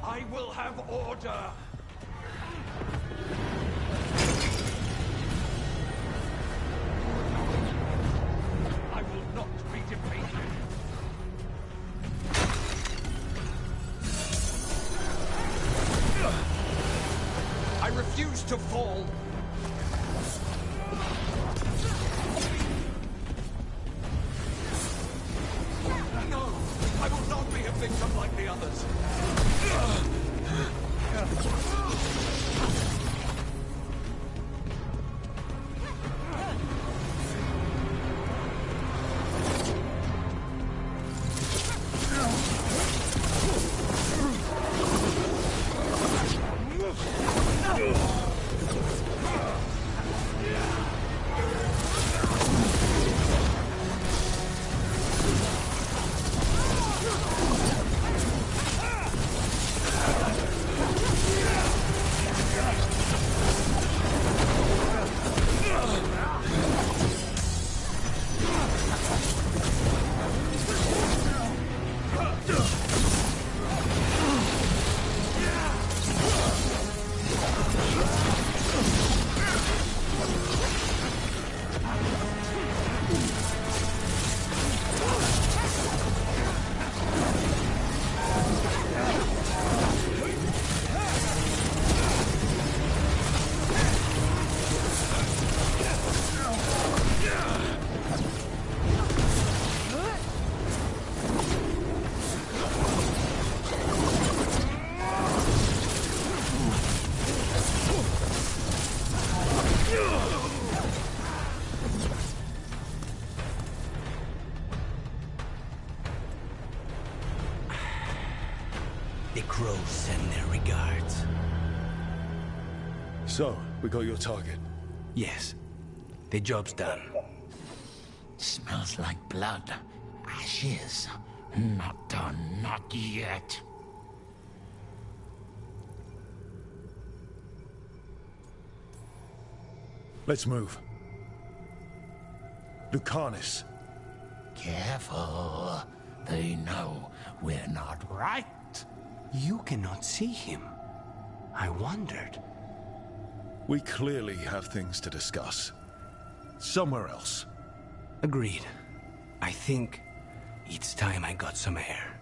I will have order. I will not be defeated. I refuse to fall. No, I will not be a victim like the others. The crows send their regards. So, we got your target. Yes. The job's done. Smells like blood. Ashes. Not done, not yet. Let's move. Lucanus. Careful. They know we're not right. You cannot see him. I wondered. We clearly have things to discuss. Somewhere else. Agreed. I think it's time I got some air.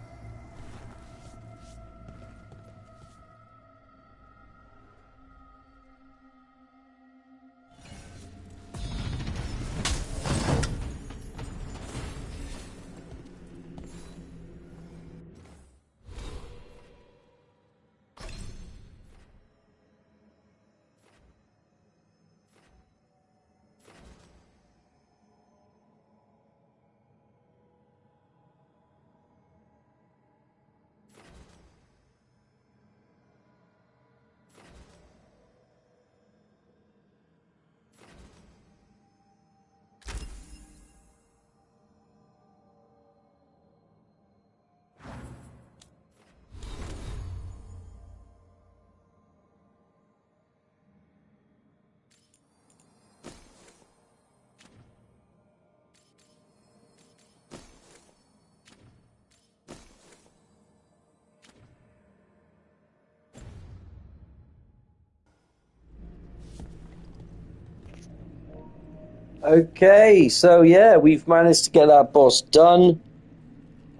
Okay, so yeah, we've managed to get that boss done.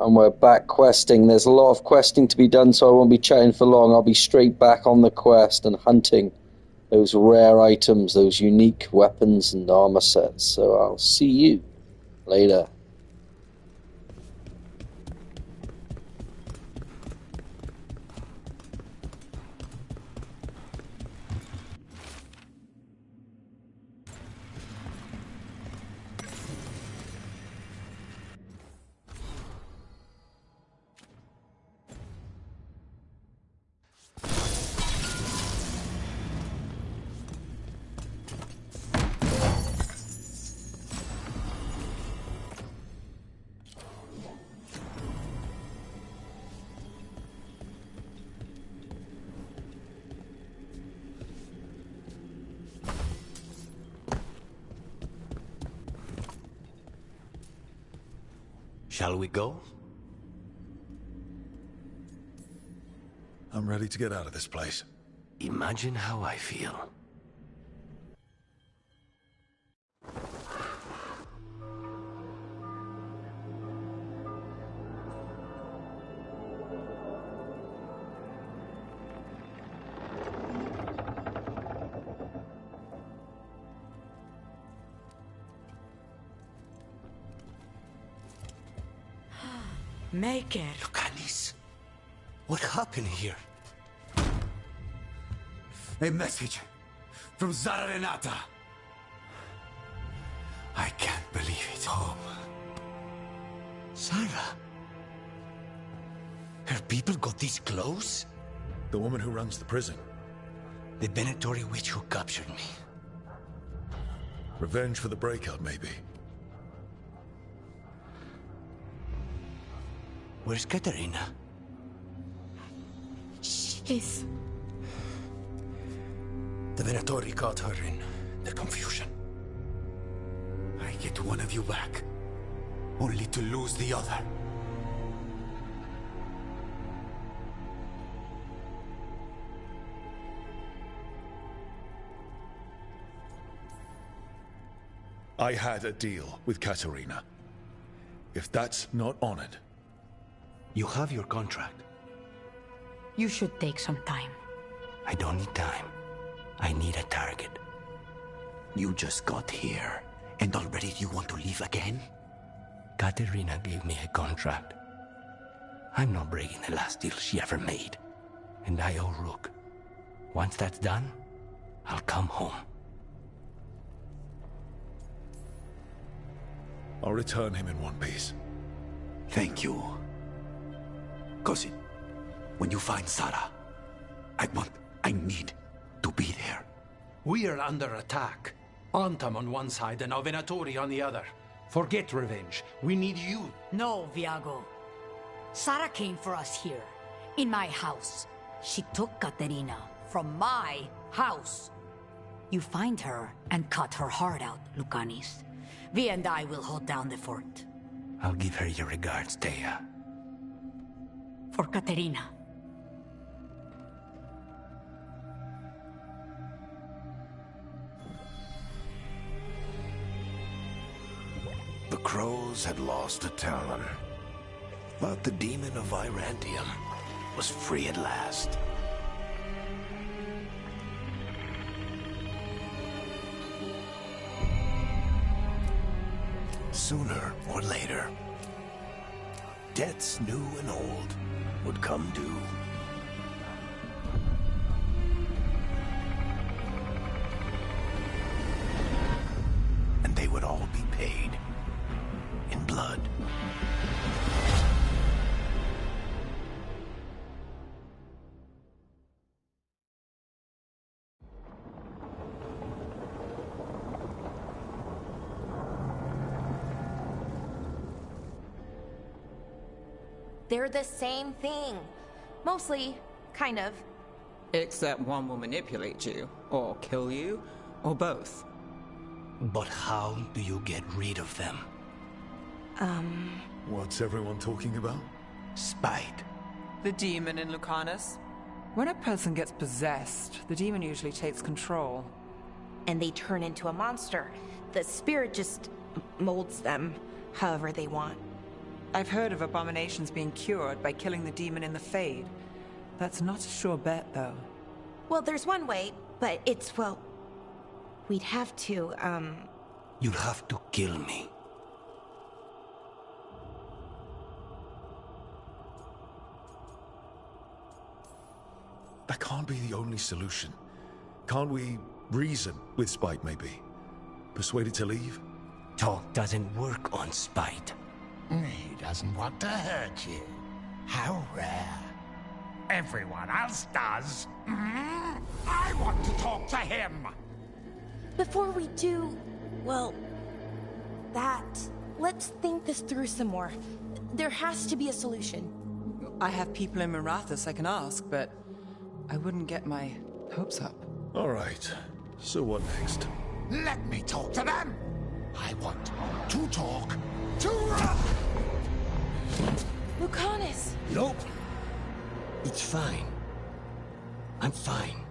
And we're back questing. There's a lot of questing to be done, so I won't be chatting for long. I'll be straight back on the quest and hunting those rare items, those unique weapons and armor sets. So I'll see you later. Shall we go? I'm ready to get out of this place. Imagine how I feel. Make it. Lucanis, what happened here? A message from Zara Renata. I can't believe it. Home. Sarah? Her people got this close? The woman who runs the prison. The Venatori witch who captured me. Revenge for the breakout, maybe. Where's Katerina? She's... The Venatori caught her in the confusion. I get one of you back, only to lose the other. I had a deal with Katerina. If that's not honored... You have your contract. You should take some time. I don't need time. I need a target. You just got here, and already you want to leave again? Katerina gave me a contract. I'm not breaking the last deal she ever made. And I owe Rook. Once that's done, I'll come home. I'll return him in one piece. Thank you. Cousin, when you find Sarah, I need to be there. We are under attack. Antam on one side and Venatori on the other. Forget revenge. We need you. No, Viago. Sarah came for us here, in my house. She took Katerina from my house. You find her and cut her heart out, Lucanis. Vi and I will hold down the fort. I'll give her your regards, Thea. For Katerina. The crows had lost a talon, but the demon of Virantium was free at last. Sooner or later, debts new and old would come due. And they would all be paid in blood. They're the same thing. Mostly, kind of. Except one will manipulate you, or kill you, or both. But how do you get rid of them? What's everyone talking about? Spite. The demon in Lucanus. When a person gets possessed, the demon usually takes control. And they turn into a monster. The spirit just molds them however they want. I've heard of abominations being cured by killing the demon in the Fade. That's not a sure bet, though. Well, there's one way, but it's, well... We'd have to, You'll have to kill me. That can't be the only solution. Can't we reason with Spite, maybe? Persuade it to leave? Talk doesn't work on Spite. He doesn't want to hurt you. How rare. Everyone else does. I want to talk to him. before we do, well, that, let's think this through some more. There has to be a solution. I have people in Marathas I can ask, but I wouldn't get my hopes up. All right. So what next? Let me talk to them. I want to talk to... Lucanus! Nope. It's fine. I'm fine.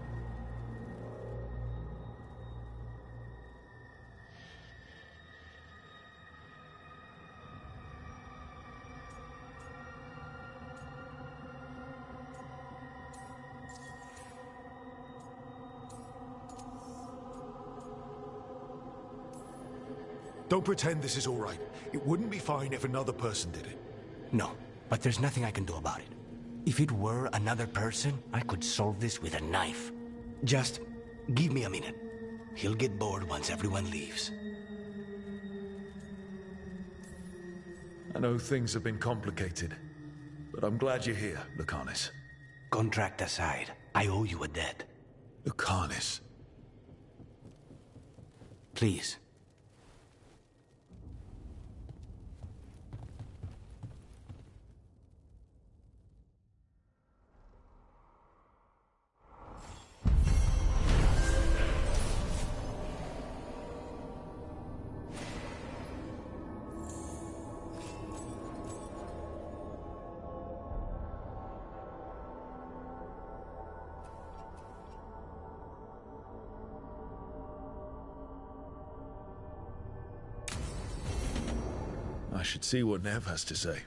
Don't pretend this is all right. It wouldn't be fine if another person did it. No, but there's nothing I can do about it. If it were another person, I could solve this with a knife. Just give me a minute. He'll get bored once everyone leaves. I know things have been complicated, but I'm glad you're here, Lucanus. Contract aside, I owe you a debt. Lucanus. Please. I should see what Nev has to say.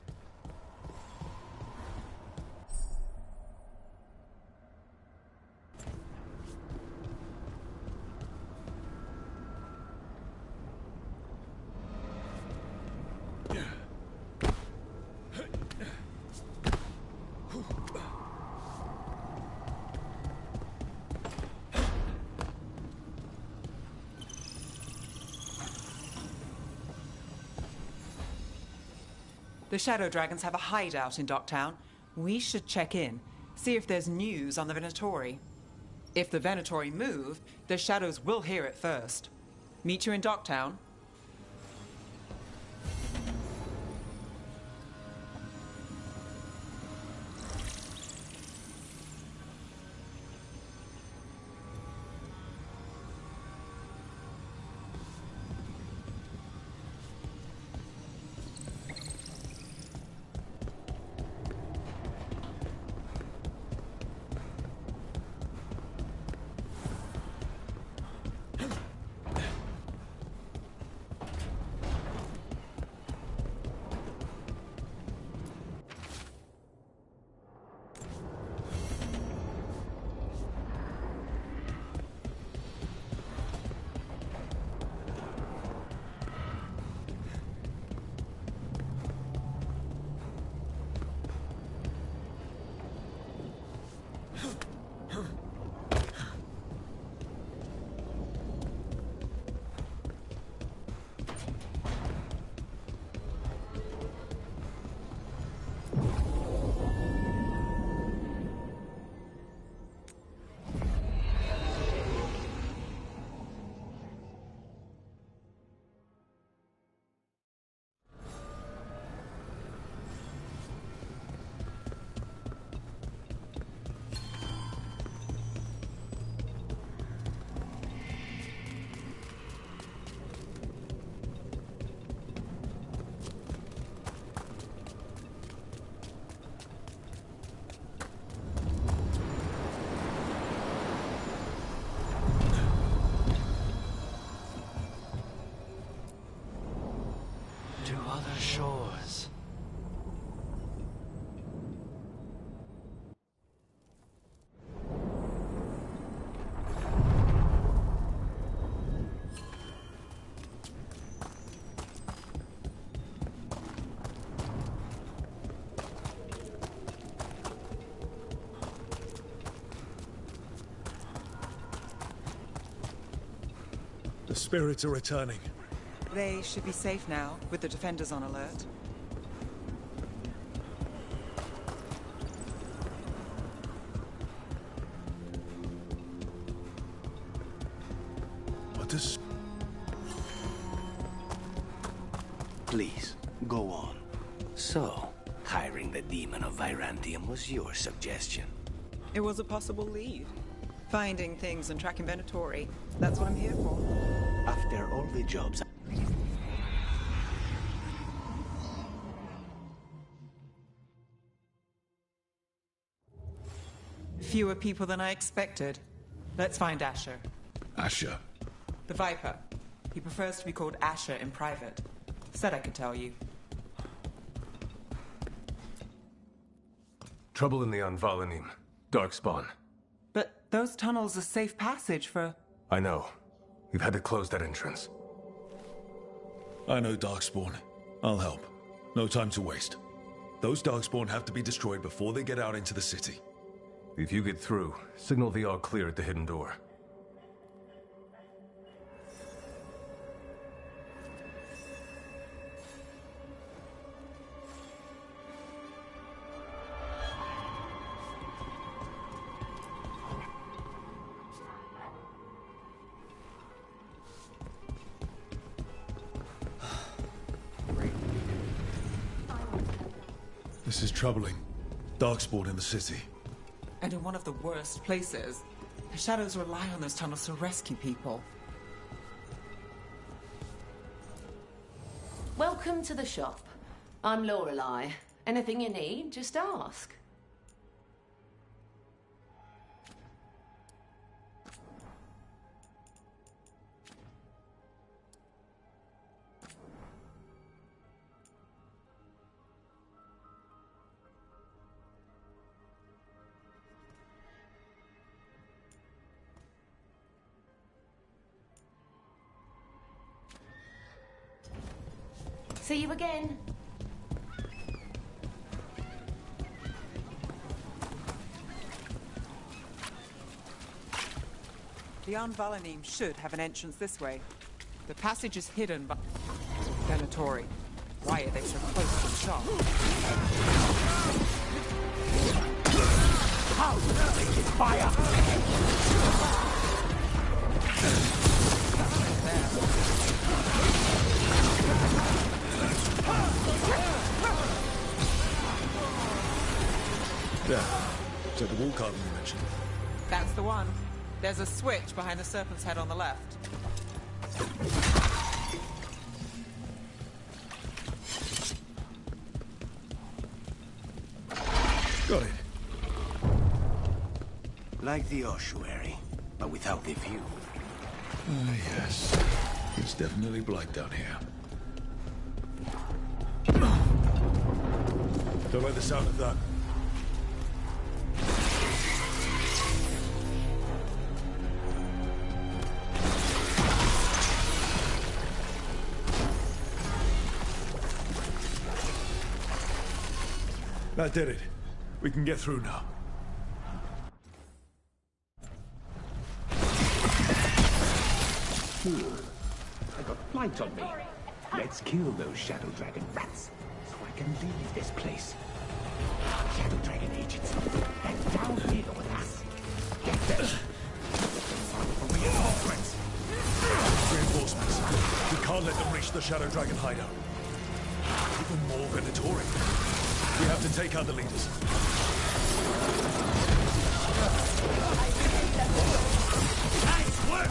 The Shadow Dragons have a hideout in Docktown. We should check in, see if there's news on the Venatori. If the Venatori move, the Shadows will hear it first. Meet you in Docktown. Shores. The spirits are returning. They should be safe now, with the defenders on alert. What does... Please, go on. So, hiring the demon of Virantium was your suggestion. It was a possible lead. Finding things and tracking Venatori. That's what I'm here for. After all the jobs... Fewer people than I expected. Let's find Asher. Asher? The Viper. He prefers to be called Asher in private. Said I could tell you. Trouble in the Anvalanim. Darkspawn. But those tunnels are safe passage for... I know. We've had to close that entrance. I know Darkspawn. I'll help. No time to waste. Those Darkspawn have to be destroyed before they get out into the city. If you get through, signal the all clear at the hidden door. This is troubling. Darkspawn in the city. And in one of the worst places. The Shadows rely on those tunnels to rescue people. Welcome to the shop. I'm Lorelei. Anything you need, just ask. See you again. The Anvalanim should have an entrance this way. The passage is hidden by... Venatori. Why are they so close to the shop? How? Fire! Yeah. So the wall carving you mentioned. That's the one. There's a switch behind the serpent's head on the left. Got it. Like the ossuary, but without the view. Yes. It's definitely blight down here. Don't like the sound of that. That did it. We can get through now. I got blight on me. Let's kill those Shadow Dragon rats, so I can leave this place. Shadow Dragon agents, head down here with us. Get them. For reinforcements. Reinforcements. We can't let them reach the Shadow Dragon hideout. Even more Venatori. We have to take out the leaders. Nice work!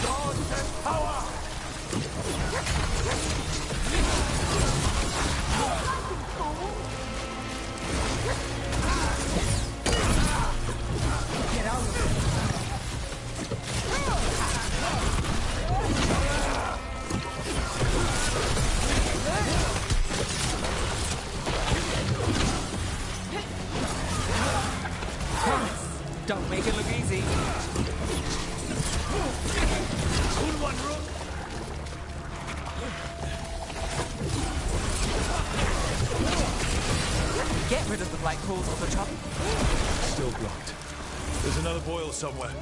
Swords and power! Get out of here! Don't make it look easy. Good one, Rook. Get rid of the blight pools off the top. Still blocked. There's another boil somewhere.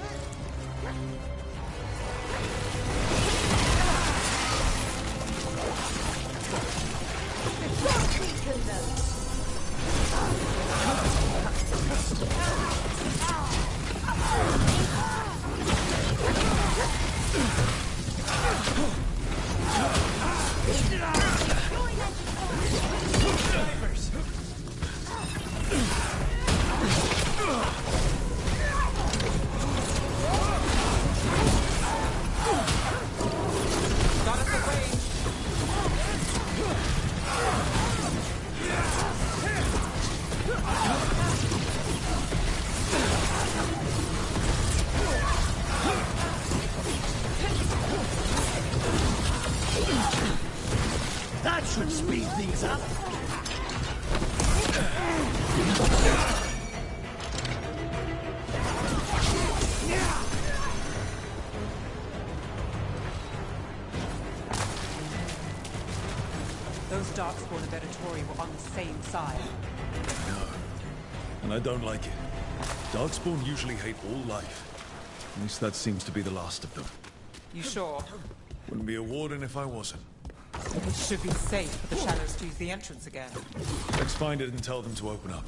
Those Darkspawn and Venatori were on the same side. No. And I don't like it. Darkspawn usually hate all life. At least that seems to be the last of them. You sure? Wouldn't be a warden if I wasn't. It should be safe for the Shadows to use the entrance again. Let's find it and tell them to open up.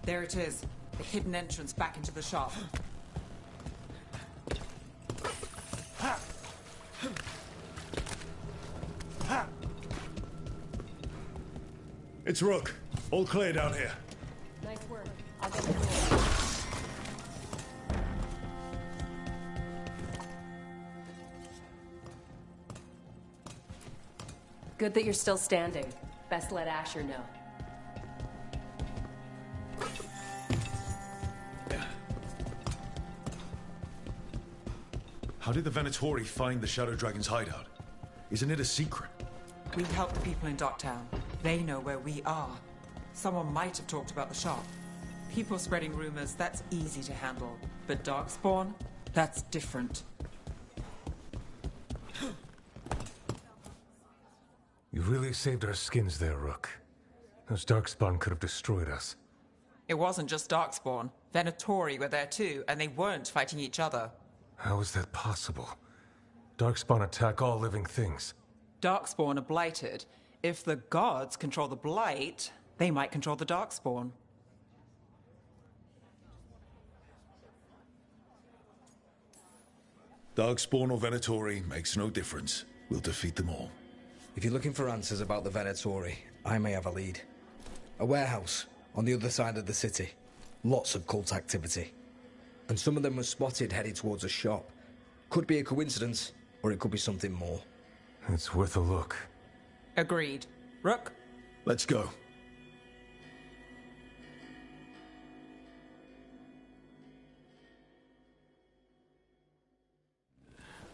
There it is. The hidden entrance back into the shop. It's Rook. All clear down here. Nice work. I'll get the door. Good that you're still standing. Best let Asher know. How did the Venatori find the Shadow Dragon's hideout? Isn't it a secret? We help the people in Docktown. They know where we are. Someone might have talked about the shop. People spreading rumors, that's easy to handle. But Darkspawn? That's different. You really saved our skins there, Rook. Those Darkspawn could have destroyed us. It wasn't just Darkspawn. Venatori were there too, and they weren't fighting each other. How is that possible? Darkspawn attack all living things. Darkspawn are blighted. If the gods control the blight, they might control the Darkspawn. Darkspawn or Venatori makes no difference. We'll defeat them all. If you're looking for answers about the Venatori, I may have a lead. A warehouse on the other side of the city. Lots of cult activity. And some of them were spotted headed towards a shop. Could be a coincidence, or it could be something more. It's worth a look. Agreed. Rook? Let's go.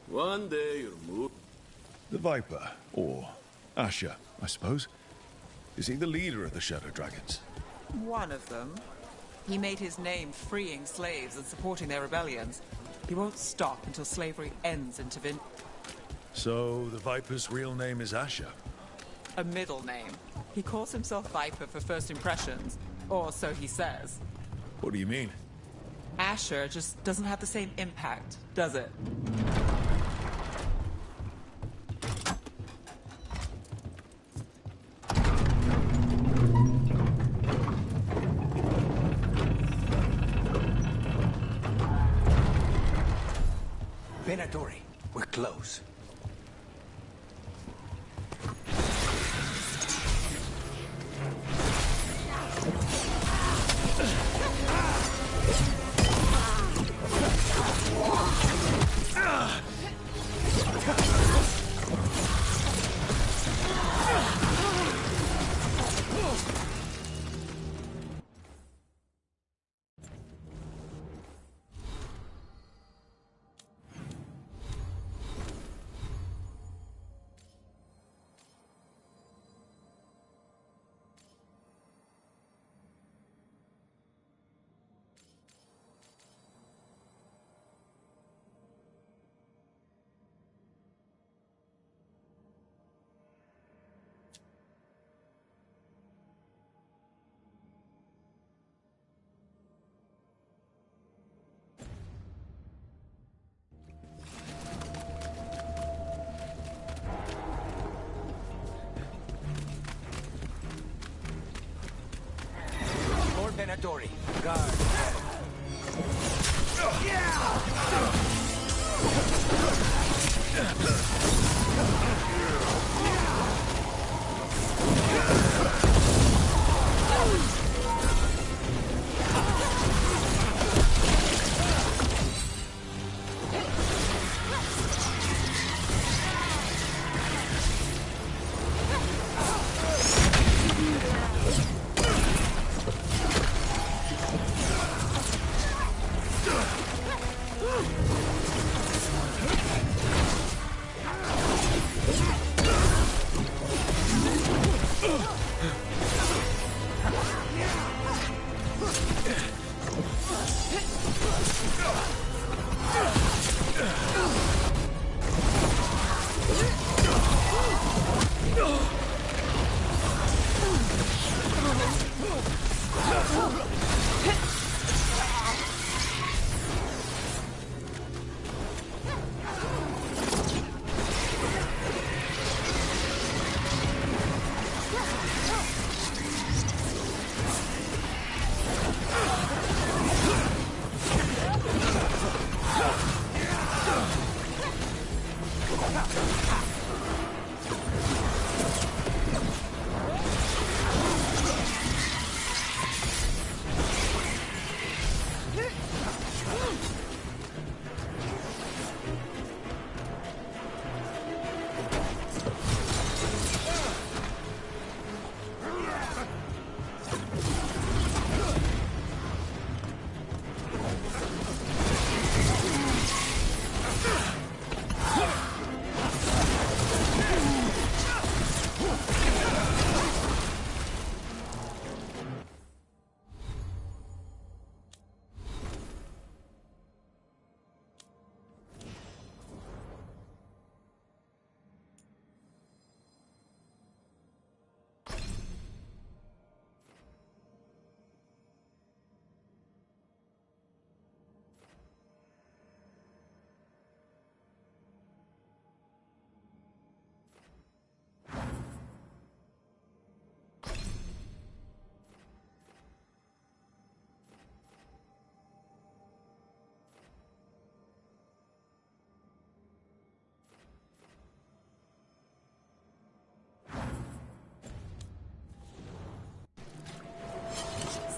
One day you'll move. The Viper, or Asher, I suppose. Is he the leader of the Shadow Dragons? One of them. He made his name freeing slaves and supporting their rebellions. He won't stop until slavery ends in Tavin. So, the Viper's real name is Asher? A middle name. He calls himself Viper for first impressions, or so he says. What do you mean? Asher just doesn't have the same impact, does it? Venatori, we're close. Venatori. Guard.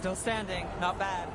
Still standing, not bad.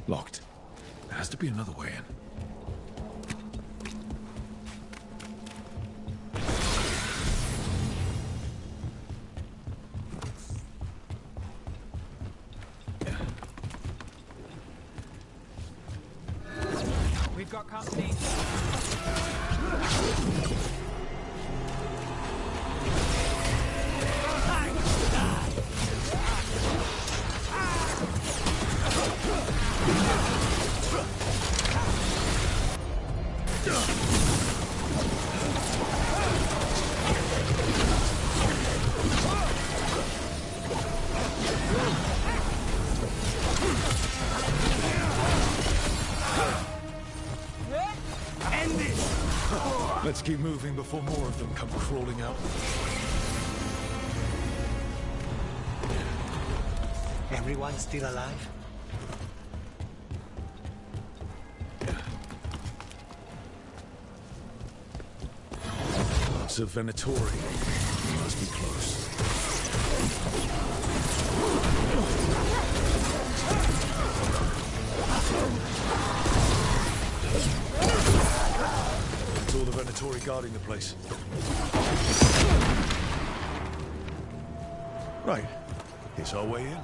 Locked. There has to be another way in. We've got company. Let's keep moving before more of them come crawling out. Everyone still alive? Lots of Venatori. Must be close. It's all the Venatori guarding the place. Right. Here's our way in.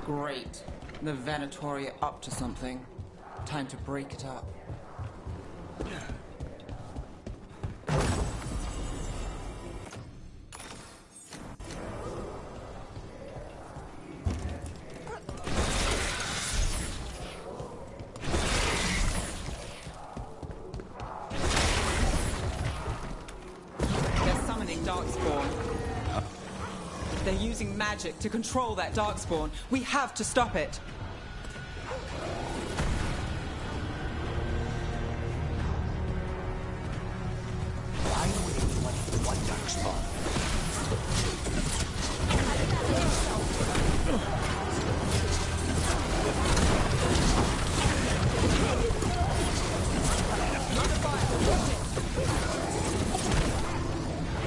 Great. The Venatori are up to something. Time to break it up. They're summoning Darkspawn. They're using magic to control that Darkspawn. We have to stop it. Why would anyone want Darkspawn?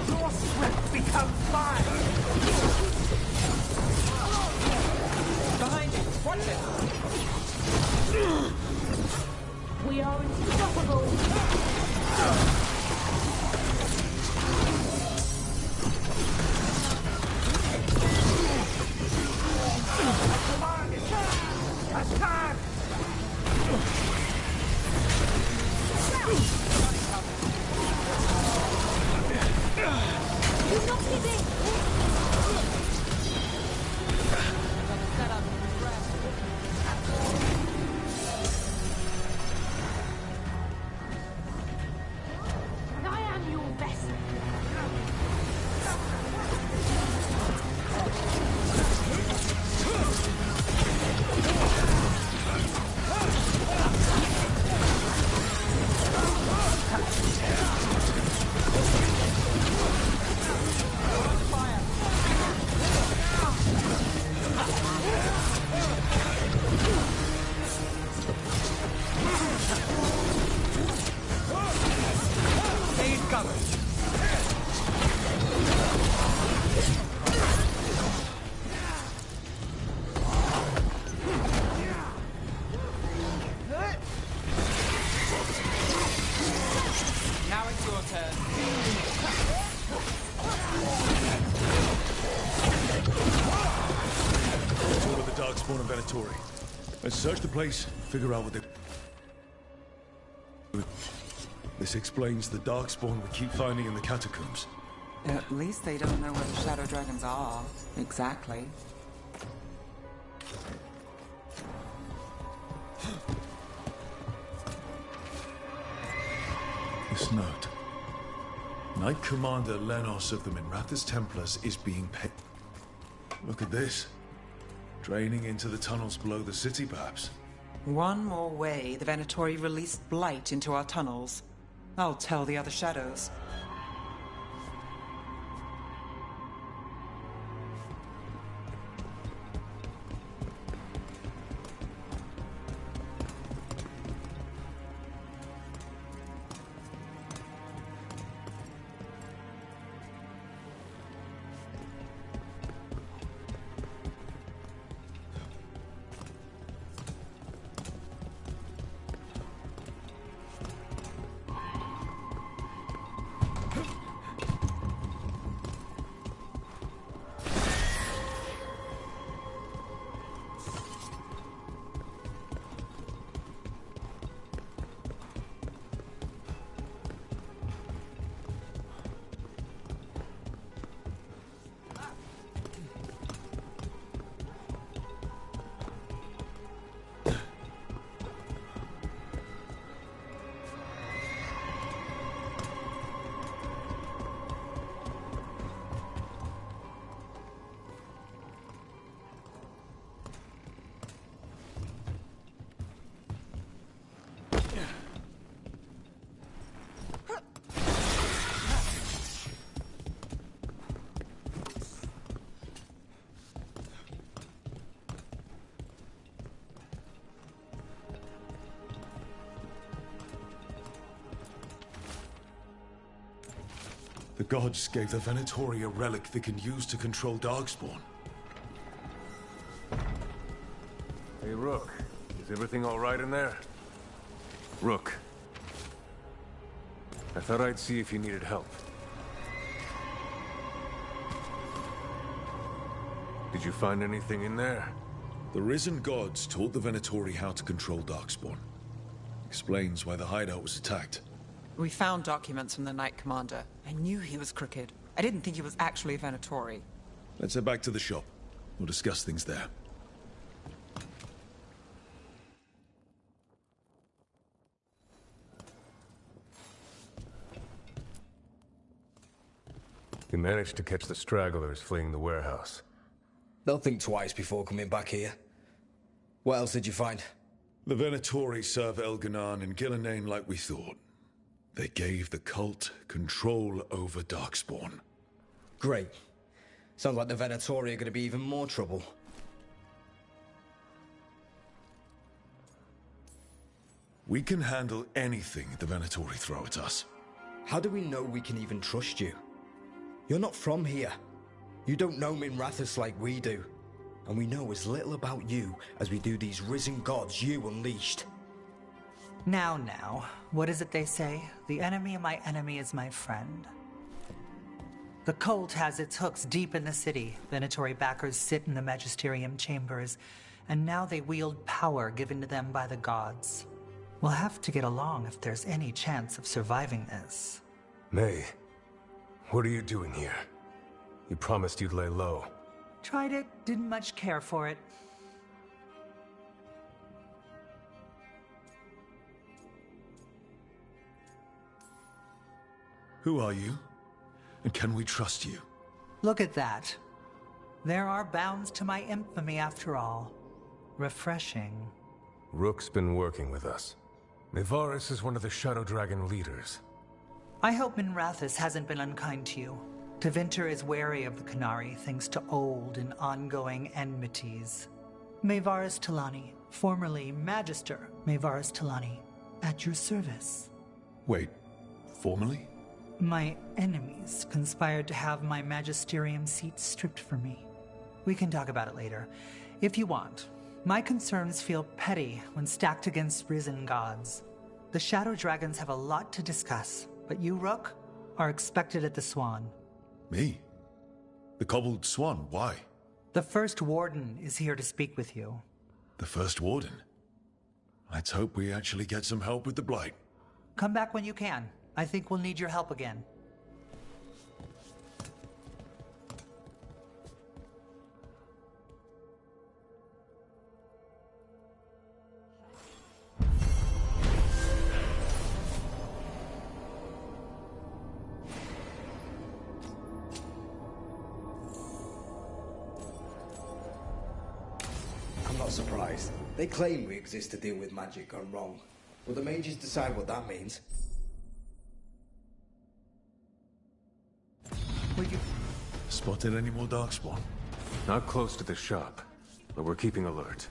Your strength becomes mine! Behind you! Watch it! We are unstoppable! Attack! Do not give in! I am your vessel. He's coming. Now it's your turn. It's all of the Darkspawn and Venatori. Let's search the place, figure out what they... This explains the Darkspawn we keep finding in the catacombs. At least they don't know where the Shadow Dragons are. Exactly. This note. Knight Commander Lenos of the Minrathous Templars is being paid. Look at this. Draining into the tunnels below the city, perhaps. One more way the Venatori released blight into our tunnels. I'll tell the other shadows. The gods gave the Venatori a relic they can use to control Darkspawn. Hey, Rook. Is everything all right in there? Rook. I thought I'd see if you needed help. Did you find anything in there? The risen gods taught the Venatori how to control Darkspawn. Explains why the hideout was attacked. We found documents from the Knight Commander. I knew he was crooked. I didn't think he was actually a Venatori. Let's head back to the shop. We'll discuss things there. You managed to catch the stragglers fleeing the warehouse. They'll think twice before coming back here. What else did you find? The Venatori serve Elganon and Gillenane like we thought. They gave the cult control over Darkspawn. Great. Sounds like the Venatori are going to be even more trouble. We can handle anything the Venatori throw at us. How do we know we can even trust you? You're not from here. You don't know Minrathous like we do. And we know as little about you as we do these risen gods you unleashed. Now, what is it they say? The enemy of my enemy is my friend. The cult has its hooks deep in the city. Venatori backers sit in the magisterium chambers, and now they wield power given to them by the gods. We'll have to get along if there's any chance of surviving this. May, what are you doing here? You promised you'd lay low. Tried it, didn't much care for it. Who are you? And can we trust you? Look at that. There are bounds to my infamy after all. Refreshing. Rook's been working with us. Nevaris is one of the Shadow Dragon leaders. I hope Minrathous hasn't been unkind to you. Tevinter is wary of the Qunari thanks to old and ongoing enmities. Mayvaris Talani, formerly Magister Mayvaris Talani, at your service. Wait, formally? My enemies conspired to have my magisterium seat stripped from me. We can talk about it later, if you want. My concerns feel petty when stacked against risen gods. The Shadow Dragons have a lot to discuss, but you, Rook, are expected at the Swan. Me? The Cobbled Swan, why? The First Warden is here to speak with you. The First Warden? Let's hope we actually get some help with the Blight. Come back when you can. I think we'll need your help again. I'm not surprised. They claim we exist to deal with magic gone wrong. Will the mages decide what that means? Spotted any more Darkspawn? Not close to the shop, but we're keeping alert.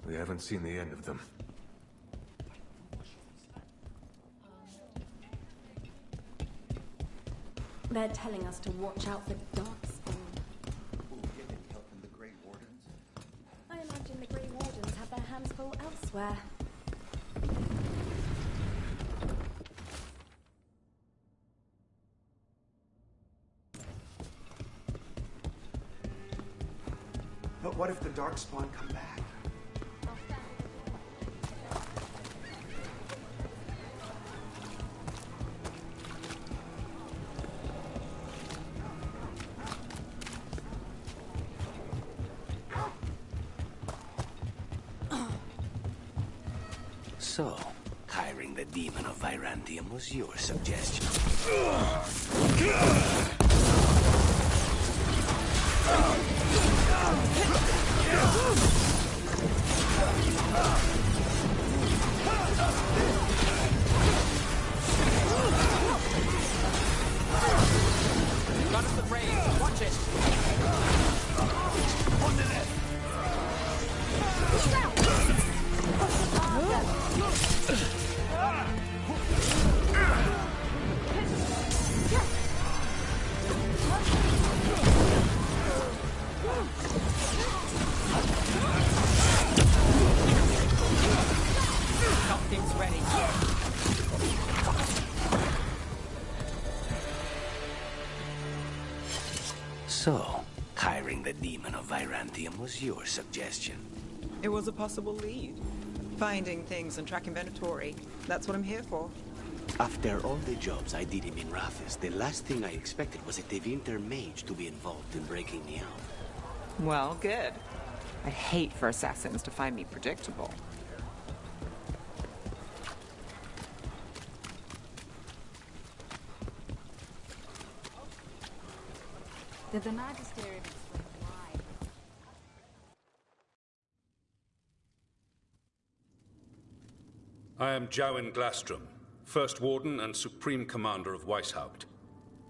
We haven't seen the end of them. They're telling us to watch out for Darkspawn. Will we get any help from the Grey Wardens? I imagine the Grey Wardens have their hands full elsewhere. But what if the Darkspawn come back? So, hiring the demon of Virantium was your suggestion. Got us the rain. Watch it. On the left. Something's ready. So, hiring the demon of Virantium was your suggestion. It was a possible lead. Finding things and tracking Venatori. That's what I'm here for. After all the jobs I did in Wreckfest, the last thing I expected was a Tevinter mage to be involved in breaking me out. Well, good. I'd hate for assassins to find me predictable. Did the Magisterium explain why? I am Jowen Glastrom, First Warden and Supreme Commander of Weishaupt.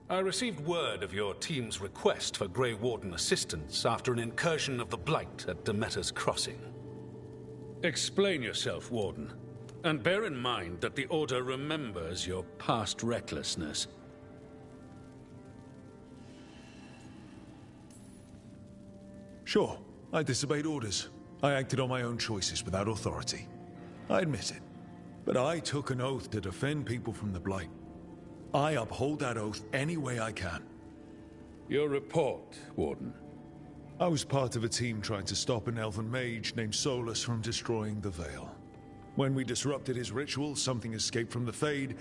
I received word of your team's request for Grey Warden assistance after an incursion of the Blight at Demeter's Crossing. Explain yourself, Warden, and bear in mind that the Order remembers your past recklessness. Sure, I disobeyed orders. I acted on my own choices without authority. I admit it. But I took an oath to defend people from the Blight. I uphold that oath any way I can. Your report, Warden. I was part of a team trying to stop an elven mage named Solus from destroying the Veil. When we disrupted his ritual, something escaped from the Fade,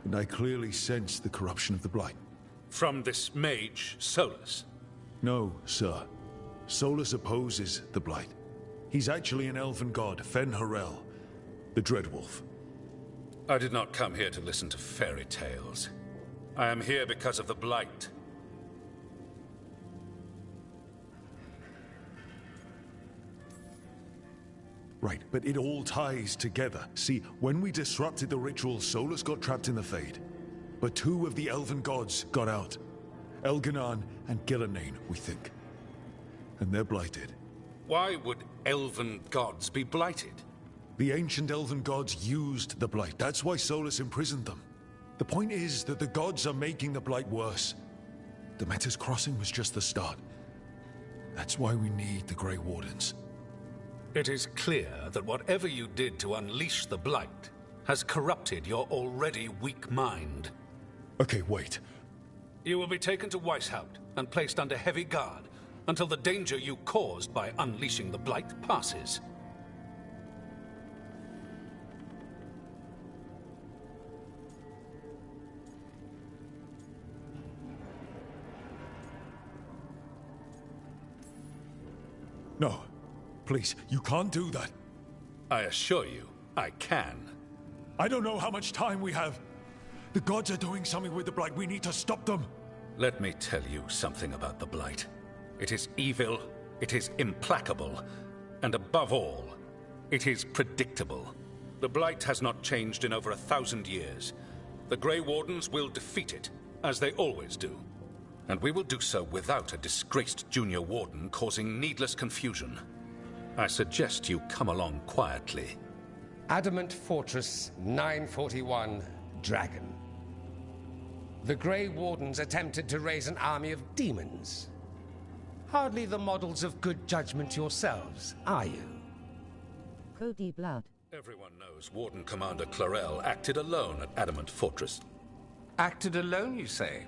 and I clearly sensed the corruption of the Blight. From this mage, Solus? No, sir. Solus opposes the Blight. He's actually an elven god, Fen Harel, the Dreadwolf. I did not come here to listen to fairy tales. I am here because of the Blight. Right, but it all ties together. See, when we disrupted the ritual, Solus got trapped in the Fade. But two of the elven gods got out. Elganan and Gillenane, we think. And they're blighted. Why would elven gods be blighted? The ancient elven gods used the Blight. That's why Solus imprisoned them. The point is that the gods are making the Blight worse. Demeter's Crossing was just the start. That's why we need the Grey Wardens. It is clear that whatever you did to unleash the Blight has corrupted your already weak mind. Okay, wait. You will be taken to Weishaupt and placed under heavy guard until the danger you caused by unleashing the Blight passes. No. Please, you can't do that. I assure you, I can. I don't know how much time we have. The gods are doing something with the Blight. We need to stop them. Let me tell you something about the Blight. It is evil, it is implacable, and above all, it is predictable. The Blight has not changed in over 1,000 years. The Grey Wardens will defeat it, as they always do. And we will do so without a disgraced junior warden causing needless confusion. I suggest you come along quietly. Adamant Fortress 941, Dragon. The Grey Wardens attempted to raise an army of demons. Hardly the models of good judgment yourselves, are you? Cody Blood. Everyone knows Warden Commander Clarel acted alone at Adamant Fortress. Acted alone, you say?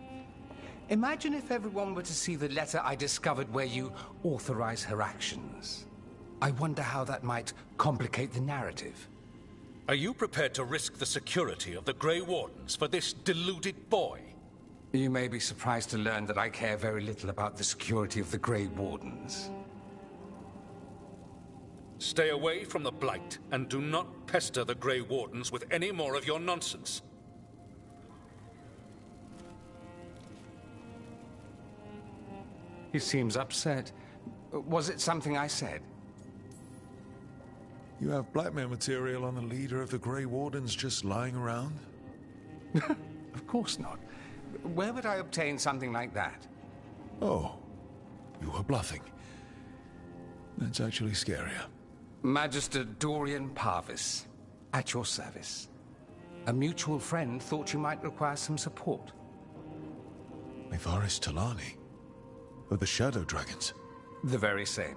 Imagine if everyone were to see the letter I discovered where you authorize her actions. I wonder how that might complicate the narrative. Are you prepared to risk the security of the Grey Wardens for this deluded boy? You may be surprised to learn that I care very little about the security of the Grey Wardens. Stay away from the Blight, and do not pester the Grey Wardens with any more of your nonsense. He seems upset. Was it something I said? You have blackmail material on the leader of the Grey Wardens just lying around? Of course not. Where would I obtain something like that? Oh, you were bluffing. That's actually scarier. Magister Dorian Parvis, at your service. A mutual friend thought you might require some support. Nevaris Talani? Of the Shadow Dragons? The very same.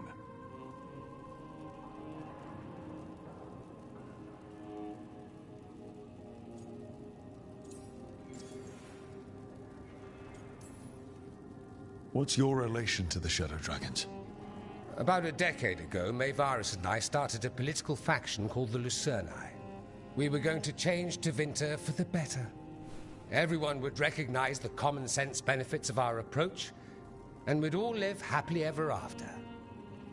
What's your relation to the Shadow Dragons? About a decade ago, Nevaris and I started a political faction called the Lucerni. We were going to change Tevinter for the better. Everyone would recognize the common sense benefits of our approach, and we'd all live happily ever after.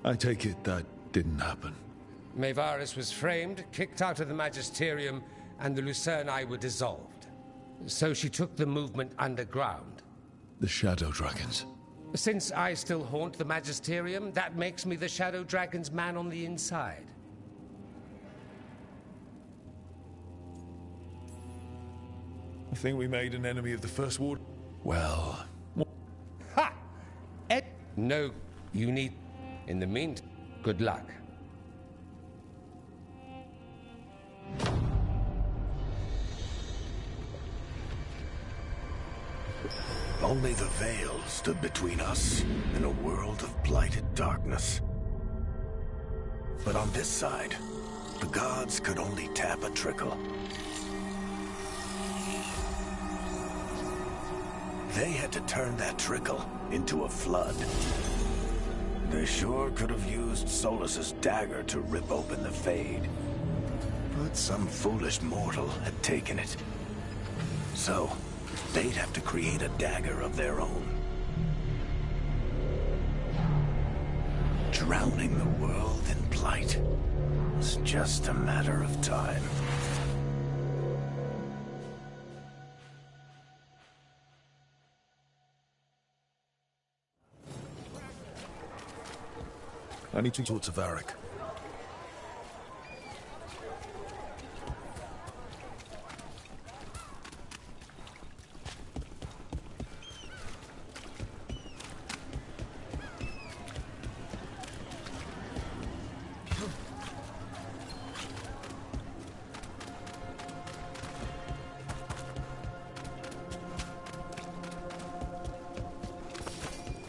I take it that didn't happen. Nevaris was framed, kicked out of the Magisterium, and the Lucerni were dissolved. So she took the movement underground. The Shadow Dragons. Since I still haunt the Magisterium, that makes me the Shadow Dragon's man on the inside. I think we made an enemy of the First Ward. Well... Ha! Ed... No, you need... In the meantime, good luck. Only the veil stood between us and a world of blighted darkness. But on this side, the gods could only tap a trickle. They had to turn that trickle into a flood. They sure could have used Solus's dagger to rip open the Fade. But some foolish mortal had taken it. So, they'd have to create a dagger of their own. Drowning the world in blight was just a matter of time. I need to talk to Varric.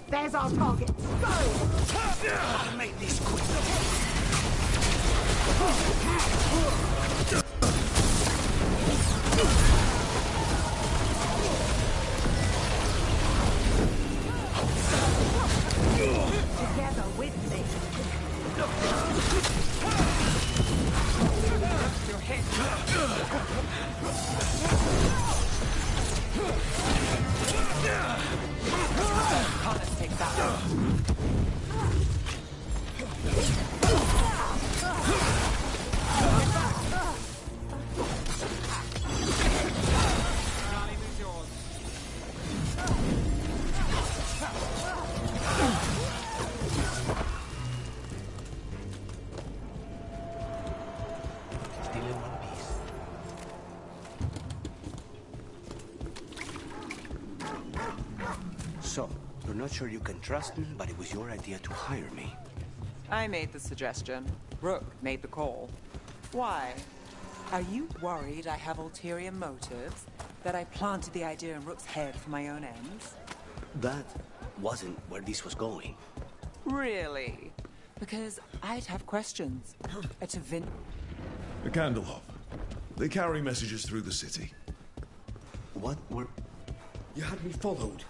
There's our target. Go! I'll make this quick. Together with me. Your head. Connors takes that. So, you're not sure you can trust me, but it was your idea to hire me. I made the suggestion. Rook made the call. Why? Are you worried I have ulterior motives? That I planted the idea in Rook's head for my own ends? That wasn't where this was going. Really? Because I'd have questions. At a A Candlehoff. They carry messages through the city. What were... You had me followed.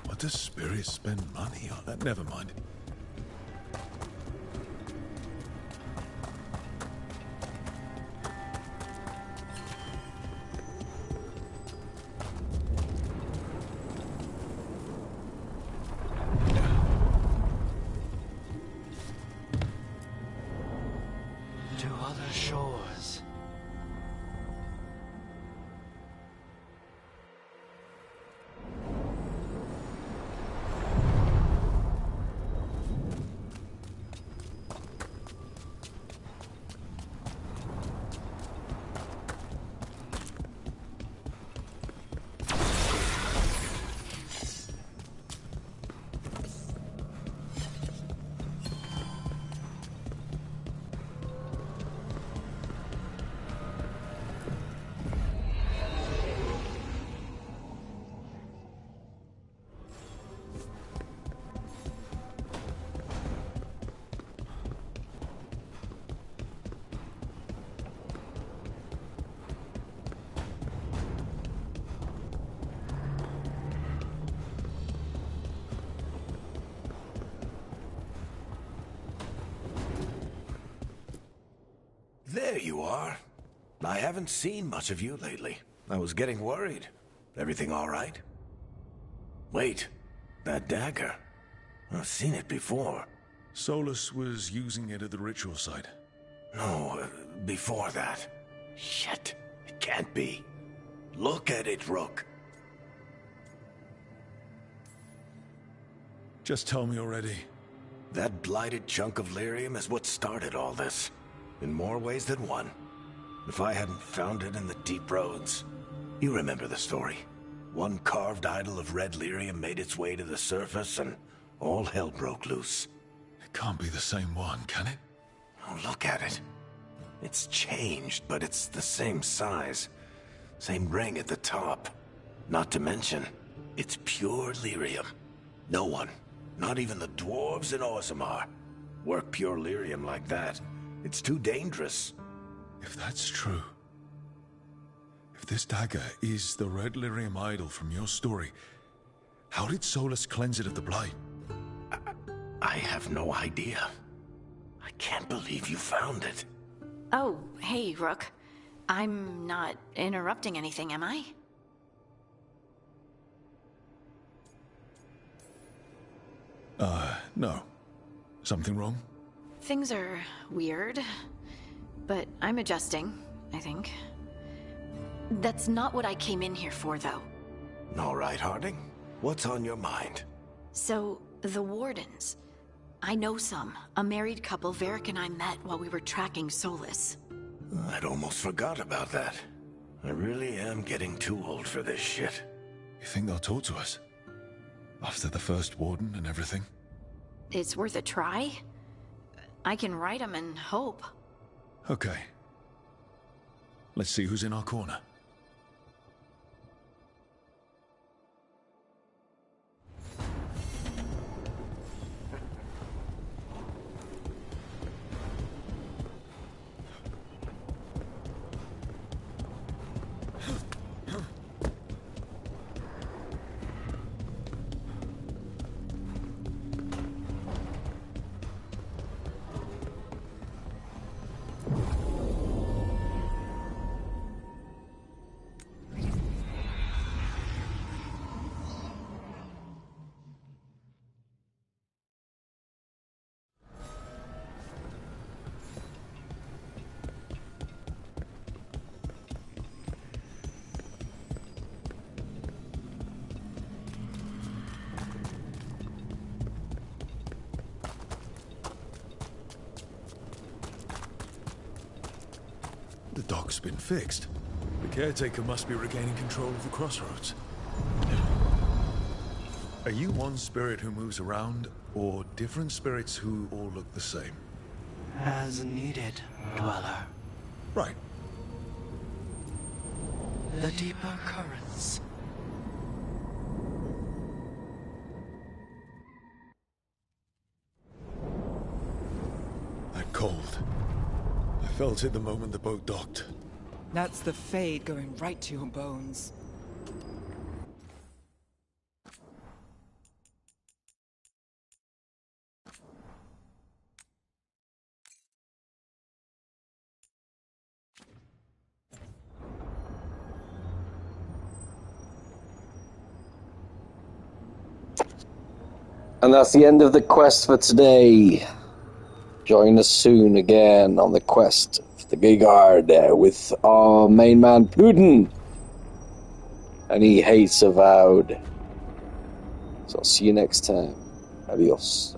What does Spirit spend money on? Never mind. To other shores. There you are. I haven't seen much of you lately. I was getting worried. Everything all right? Wait, that dagger. I've seen it before. Solus was using it at the ritual site. No, before that. Shit, it can't be. Look at it, Rook. Just tell me already. That blighted chunk of lyrium is what started all this. In more ways than one. If I hadn't found it in the deep roads. You remember the story. One carved idol of red lyrium made its way to the surface and all hell broke loose. It can't be the same one, can it? Oh, look at it. It's changed, but it's the same size. Same ring at the top. Not to mention, it's pure lyrium. No one, not even the dwarves in Orzammar, work pure lyrium like that. It's too dangerous. If that's true, if this dagger is the red lyrium idol from your story, how did Solus cleanse it of the blight? I have no idea. I can't believe you found it. Oh, hey, Rook. I'm not interrupting anything, am I? No. Something wrong? Things are weird, but I'm adjusting, I think. That's not what I came in here for, though. All right, Harding. What's on your mind? So, the Wardens. I know some. A married couple Varric and I met while we were tracking Solus. I'd almost forgot about that. I really am getting too old for this shit. You think they'll talk to us? After the first Warden and everything? It's worth a try. I can write them and hope. Okay. Let's see who's in our corner. dock's been fixed. The caretaker must be regaining control of the crossroads. Are you one spirit who moves around, or different spirits who all look the same? As needed, Dweller. Right. The deeper currents. That cold. I felt it the moment the boat docked. That's the Fade going right to your bones. And that's the end of the quest for today. Join us soon again on the quest for the Veilguard with our main man Putin. And he hates Avowed. So I'll see you next time. Adios.